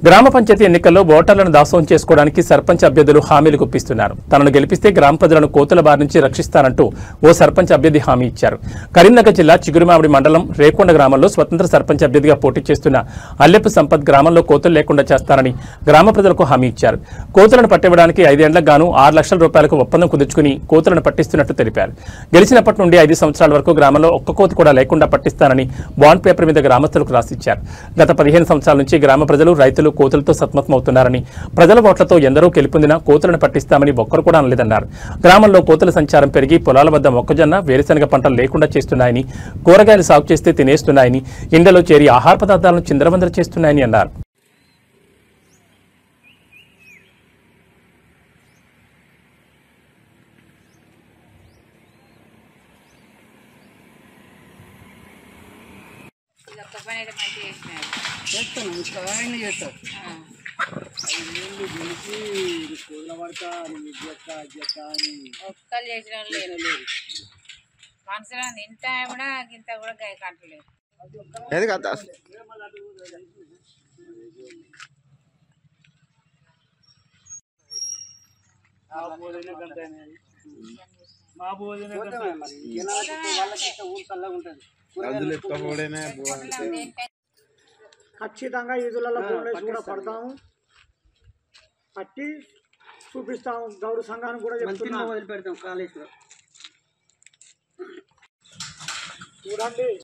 గ్రామ పంచాయతీ ఎన్నికల్లో ఓటర్లను దాసోహం చేసుకోవడానికి సర్పంచ్ అభ్యర్థులు హామీలు గుప్పిస్తున్నారు. తనను గెలిపిస్తే గ్రామ ప్రజలను కోతుల బారి నుంచి రక్షిస్తానంటూ ఓ సర్పంచ్ అభ్యర్థి హామీ ఇచ్చారు. కరీంనగర్ జిల్లా చిగురుమామిడి మండలం రేకొండ గ్రామంలో స్వతంత్ర సర్పంచ్ అభ్యర్థిగా పోటీ చేస్తున్న అల్లెపు సంపత్ గ్రామంలో కోతులు లేకుండా చేస్తానని గ్రామ ప్రజలకు హామీ ఇచ్చారు. కోతులను పట్టివ్వడానికి 5 ఏళ్లకు గాను 6 లక్షల రూపాయలకు ఒప్పందం కుదుర్చుకుని కోతులను పట్టిస్తున్నట్టు తెలిపారు. గెలిచినప్పటి నుండి 5 సంవత్సరాల వరకు గ్రామంలో ఒక్క కోతి కూడా లేకుండా పట్టిస్తానని బాండ్ పేపర్ మీద గ్రామస్తులకు రాసిచ్చారు. గత 15 సంవత్సరాల నుంచి గ్రామ ప్రజలు రైతులు కోతులతో సతమతమవుతున్నారని, ప్రజల ఓట్లతో ఎందరో గెలుపొందినా కోతులను పట్టిస్తామని ఒక్కరు కూడా అనలేదన్నారు. గ్రామంలో కోతుల సంచారం పెరిగి పొలాల వద్ద మొక్కజొన్న, వేరుశనగ పంటలు లేకుండా చేస్తున్నాయని, కూరగాయలు సాగు చేస్తే తినేస్తున్నాయని, ఇండ్లలో చేరి ఆహార పదార్థాలను చిందరవందర చేస్తున్నాయని అన్నారు. ఒక్కలు చేసిన లేదు మనసులో తింటా కూడా గింత కూడా గాయ కంటలేదు. ఖచ్చితంగా ఈదులలో కూడా పడతాము, పట్టి చూపిస్తాము. గౌరవ సంఘాన్ని కూడా చెప్తున్నాం, వదిలిపెడతాం కాలేజీలో చూడండి.